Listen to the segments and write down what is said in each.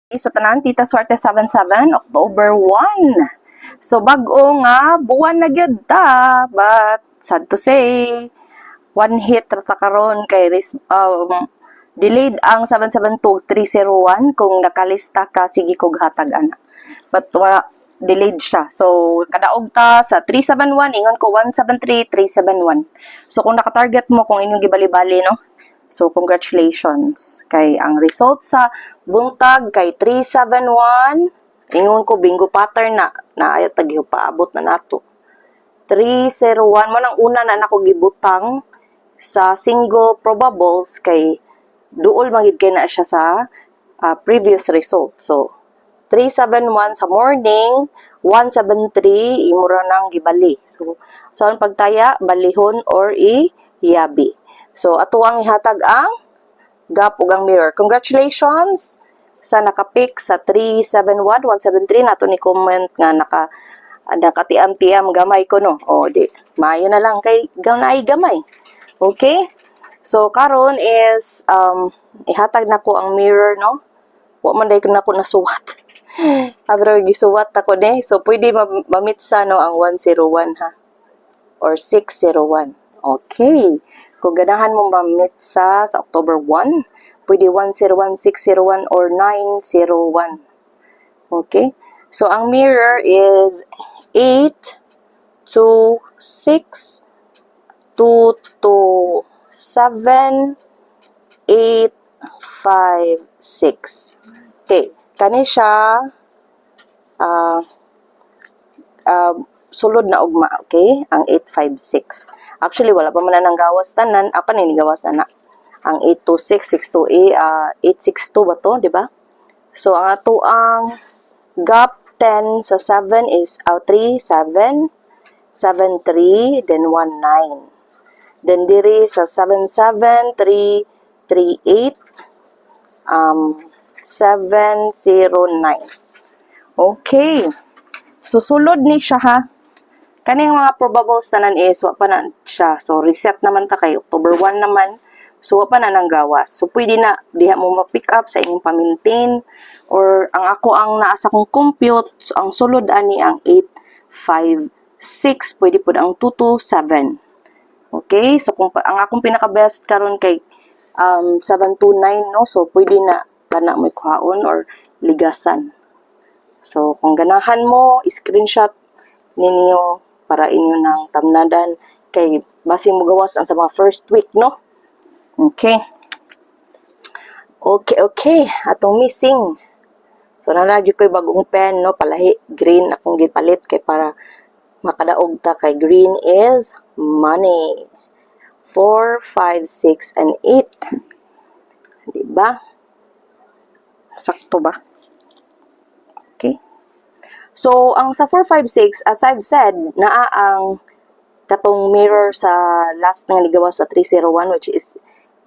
Sa tanan, Tita Swerte 77, October 1. So, bago nga, buwan na gyud ta. But, sad to say, one hit rata karon kay delayed ang 772-301 kung nakalista ka, sige kog hatag ana. But, delayed siya. So, kadaog ta sa 371, ingon ko 173-371. So, kung nakatarget mo, kung inyong gibali-bali, no? So, congratulations. Kay ang result sa buntag kay 371, ingon ko bingo pattern na ayat tagyo paabot na nato. 301 mo nang una na nako gibutang sa single probables kay duol magid kay na siya sa previous result. So 371 sa morning, 173 imura nang gibali. So ang pagtaya balihon or iyabi. So, ato ang ihatag ang gap ug ang mirror. Congratulations sa nakapick sa 371-173. Nato ni comment nga nakatiam-tiam gamay ko, no? O, di, mayo na lang kay gamay. Okay? So, karon is, ihatag na ko ang mirror, no? Wa man day ko na ko nasuwat. Pero gisuwat ako ni. So, pwede mamitsa, no, ang 101, ha? Or 601. Okay. Kung ganahan mo ma-meet sa October 1, pwede 101, 601, or 901. Okay? So, ang mirror is 8, 2, 6, 2, 2, 7, 8, 5, 6. Okay. Kani siya, sulod na ugma, okay? Ang 856. Actually, wala pa man na nang gawas tanan. Apa na gawas na? Ang 826, 862 ba to, di ba? So, ang ato ang gap 10 sa 7 is 3, 7, 7, 3, then 1, 9. Then, diri sa 7, 7, 3, 3, 8, 7, 0, 9. Okay. Susulod ni siya, ha? Kaning mga probables tanan is wa pa na siya. So reset naman ta kay October 1 naman. So wa pa na nang gawas. So pwede na diha mo ma-pick up sa inyong pa-maintain or ang ako ang naa sa kong compute, so, ang sulod ani ang 856, pwede pud ang 227. Okay? So kung ang akong pinaka-best karon kay 729, no. So pwede na kana mo kuhaon or ligasan. So kung ganahan mo, screenshot ninyo para inyo ng tamnadan kay base mo gawas ang sa mga first week, no? Okay. Okay. Atong missing. So, nanadyo ko'y bagong pen, no? Palahi, green akong gipalit kay para makadaog ta kay green is money. 4, 5, 6, and 8. Diba? Sakto ba? Okay. So, ang sa 456, as I've said, naa ang katong mirror sa last nga ligawa sa 301, which is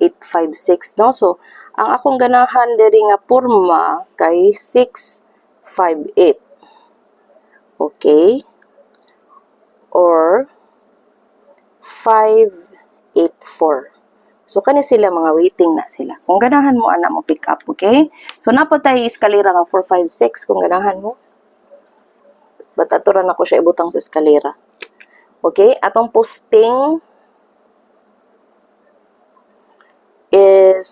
856, no? So, ang akong ganahan diri nga porma kay 658. Okay? Or 584. So, kani sila mga waiting na sila. Kung ganahan mo, ana mo pick up, okay? So, napatay eskalera nga 456 kung ganahan mo. Bataturan ako siya ibutang sa eskalera. Okay? Atong posting is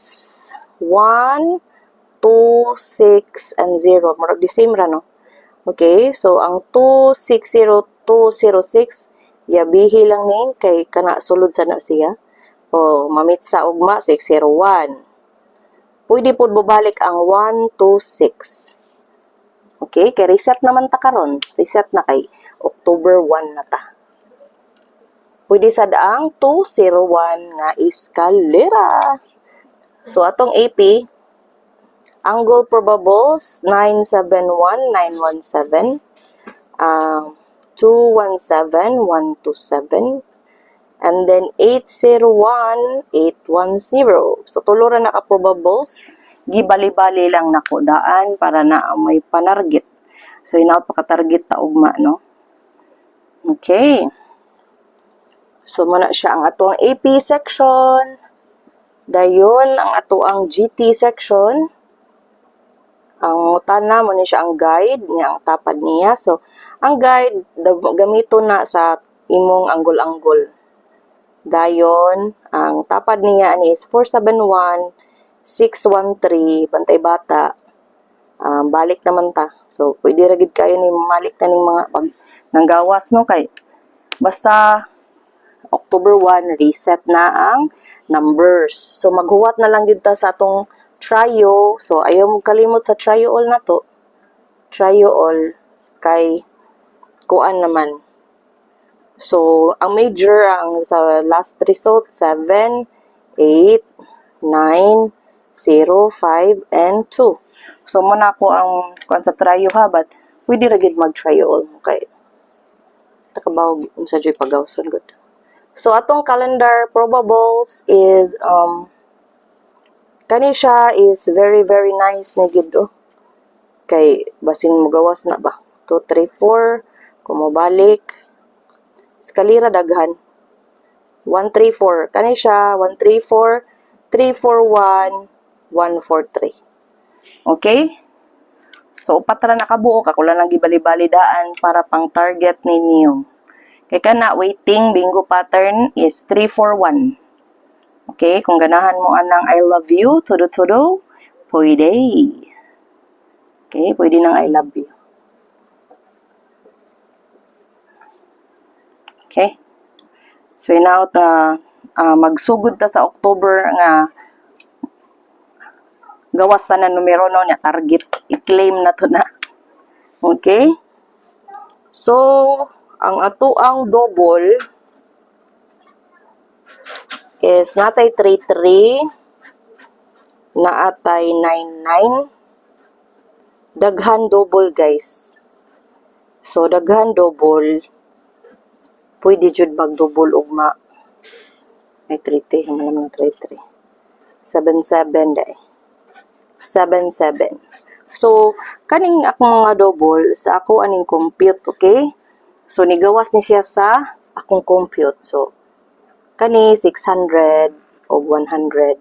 1, 2, 6, and 0. Murag the same ra, no? Okay? So, ang 260206, yabihi lang ni, kay kana sulod sana siya. O, mamit sa ugma, 601. Pwede po bubalik ang 126. Okay? Kay reset naman ta karon. Reset na kay October 1 na ta. Pwede sa daang 201 nga eskalera. So, atong AP, angle probables, 971, 917, 217, 127, and then 801, 810. So, tuloran na ka-probables, gibali-bali lang na daan para na may panarget. So, inaot paka-target ta ugma, no? Okay. So, muna siya ang ato ang AP section. Dayon, ang ato ang GT section. Ang mutana mo ni siya ang guide niya, ang tapad niya. So, ang guide, gamito na sa imong anggol-anggol. Dayon, ang tapad niya ani is 471, 613, bantay bata. Balik naman ta. So, pwede ragid kayo ni malik na ning mga pag nanggawas, no? Kay, basta, October 1, reset na ang numbers. So, maghuwat na lang dito sa atong trio. So, ayaw mo kalimot sa trio all na to. Trio all kay kuan naman. So, ang major, ang sa last result, 7, 8, 9, 0, 5, and 2. So, muna ko ang kuan sa trio ha, but pwede ragid mag-trio all. Okay. Takabaw, sa joy pagawson good. So, atong calendar probables is, kani siya is very, very nice na gid, oh. Kay, basin mo gawas na ba? 2, 3, 4, kumabalik. Eskalira daghan. 1, 3, 4. Kani siya, 1, 3, 4, 3, 4, 1, 1, 4, 3. Okay? So, upat ra nakabuo, kakula lang gibali-balidaan para pang target ninyo. Kaya ka na, waiting bingo pattern is 3, 4, 1. Okay, kung ganahan mo anang I love you, tudo-tudo, pwede. Okay, pwede nang I love you. Okay. So, now, magsugod ta sa October nga gawas ta na numero no, na target. I-claim na to na. Okay? So, ang ato ang double is natay 33, naatay 99, daghan double guys. So, daghan double, pwede jud mag-double ugma. Ay, 33, malam nga 33. 77 day. 77. So, kaning akong mga double, sa ako aning compute, okay? So, nigawas ni siya sa akong compute. So, kani 600 o 100.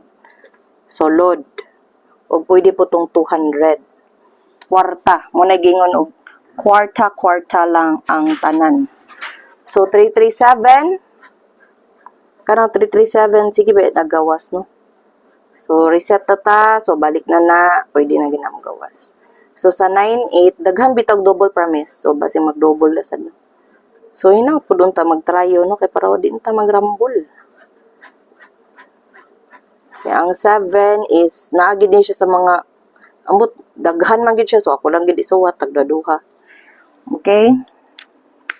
So, load. O pwede po tong 200. Kwarta. Muna gingon og kwarta lang ang tanan. So, 337. Kanang 337, sige ba, nagawas, no? So, reset ta. So, balik na. Pwede na ginamgawas. So, sa 98, daghan bitag double promise. So, basi mag-double na sa no. So, hinaw po doon ta mag-tryo, no? Kaya para din ta mag-rumble. Kaya ang 7 is, naagid din siya sa mga, ambot, daghan man gid siya. So, ako lang gid isuwat, tagdaduha. Okay?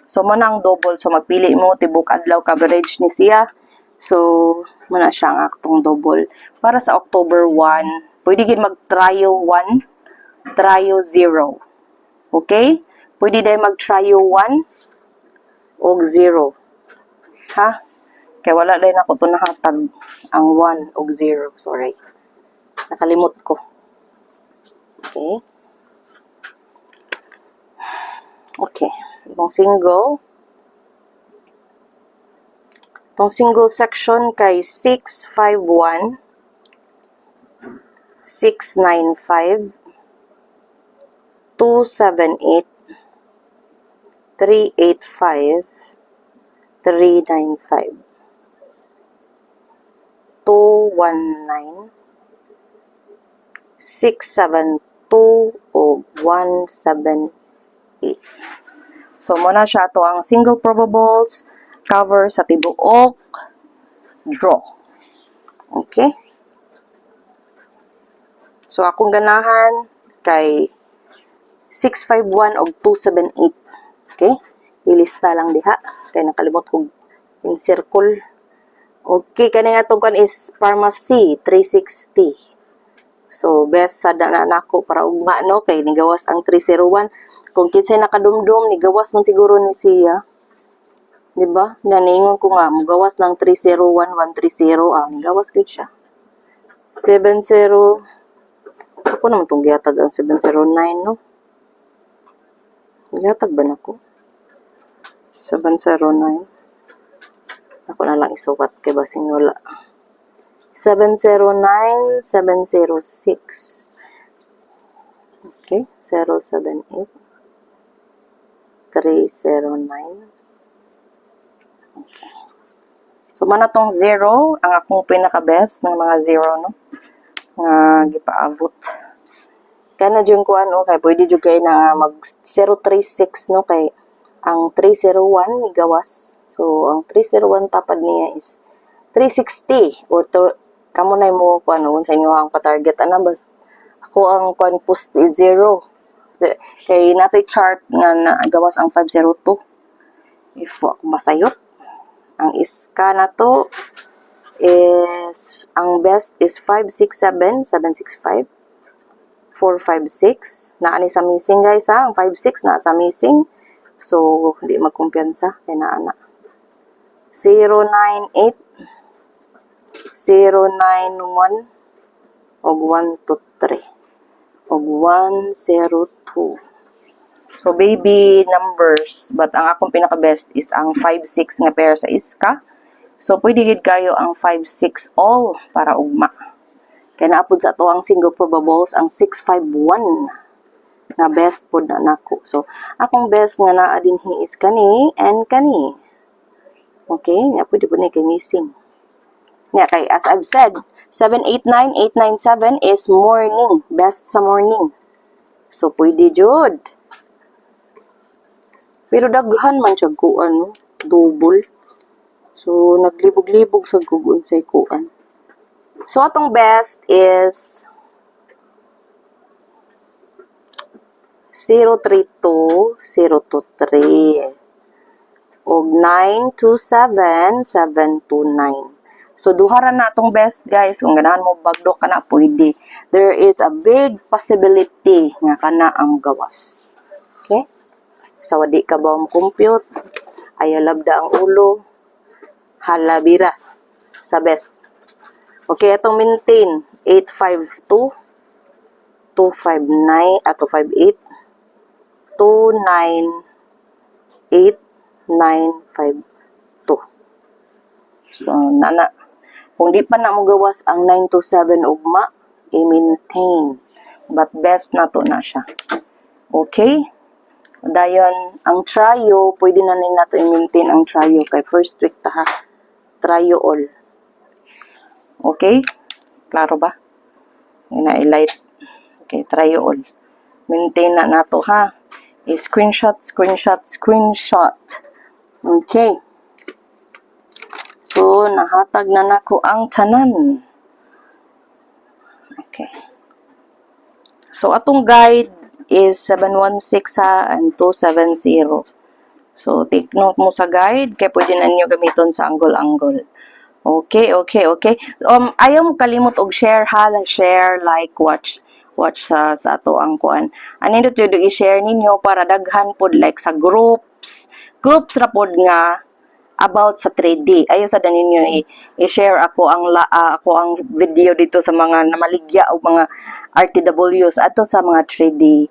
So, muna ang double. So, magpili mo, tibok adlaw coverage ni siya. So, muna siya ang aktong double. Para sa October 1, pwede gid mag-tryo 1, tryo 0. Okay? Pwede dahil mag-tryo 1, og 0. Ha? Kaya wala dahil ako ito nahatag ang 1 og 0. Sorry. Nakalimot ko. Okay. Okay. Itong single. Itong single section kay 651, 695, 278, 385, 395, 219, 672, o 178. So, muna siya ito ang single probables, cover sa tibuok, draw. Okay? So, akong ganahan kay 651 o 278. Okay? Ilista lang diha. Kaya nakalimot kong in-circle. Okay, kani nga itong kan is pharmacy, 360. So, best sa na nako para ugma, no? Kay nigawas ang 301. Kung kinsay nakadumdum, nigawas man siguro ni siya. Diba? Naningon ko nga, mugawas ng 301, 130. Nigawas ko siya. 70. Ako naman itong gihatag ang 709, no? Gihatag ba na ko? 709. Ako na lang isukat kay basing wala. 709, 706. Okay, 078 309. Okay. So, mana tong 0, ang akong pinaka-best ng mga 0, no? Nga gipaabot. Kaya na dyan ko ano, kaya pwede dyan kayo na mag 036, no? Kay ang 301 gawas. So, ang 301 tapad niya is 360 or kamo na mo ko ano sa inyo ang pa-target ana bas ako ang kuan post is 0 kay natoy chart nga na gawas ang 502 if ako masayot ang iska na to is ang best is 567 765 456 na ani sa missing guys ha ang 56 na sa missing so hindi magkumpiyansa kay naa na 098 091 og 123 og 102. So baby numbers but ang akong pinaka best is ang 56 nga pair sa iska. So pwede gid kayo ang 56 all para ugma. Kaya naapod sa ato ang single probables ang 651 nga best pod na nako. So akong best nga naa dinhi is kani and kani. Okay, nga pwede po na kay missing. Yeah, kay as I've said, 789, 897 is morning. Best sa morning. So, pwede jud. Pero daghan man siya kuan, no? Double. So, naglibog-libog sa gugun sa kuan. So, atong best is 032, 023. Og 927-729. So, duhara na itong best, guys. Kung ganahan mo bagdo ka na, pwede. There is a big possibility nga ka na ang gawas. Okay? So, wadi ka ba compute? Ayalabda ang ulo. Halabira. Sa best. Okay, itong maintain. 852 259 258 298 952. So, nana, kung di pa na mo gawas ang 927 ugma, i-maintain. But best na to na siya. Okay? Dayon, ang trio, pwede na rin nato i-maintain ang trio. Kay first week ta ha. Trio all. Okay? Klaro ba? Yun na, i-light. Okay, trio all. Maintain na nato ha. I-screenshot, screenshot, screenshot. Okay. So, nahatag na nako ang tanan. Okay. So, atong guide is 716 ha, and 270. So, take note mo sa guide, kaya pwede na ninyo gamiton sa angle-angle. Okay, okay, okay. Ayaw mo kalimot og share ha, share, like, watch sa ato ang kuan. Ano dito yung i-share ninyo para daghan pod like sa groups ra pod nga about sa 3D. Ayo sa ninyo i-share ako ang video dito sa mga namaligya o mga RTWs ato sa mga 3D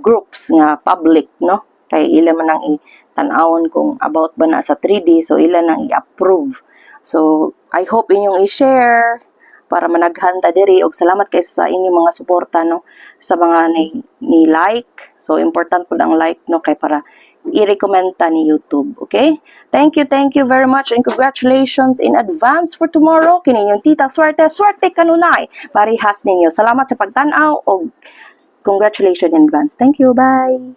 groups nga public, no? Kay ila man ang tan-awon kung about ba na sa 3D, so ila nang i-approve. So I hope inyong i-share para managhanta diri og salamat kay sa inyong mga suporta, no, sa mga ni like. So important pud ang like, no, kay para i-recommend ta ni YouTube. Okay? Thank you very much and congratulations in advance for tomorrow. Kininyong tita, swerte kanunay. Parihas ninyo. Salamat sa pagtan-aw og congratulations in advance. Thank you. Bye.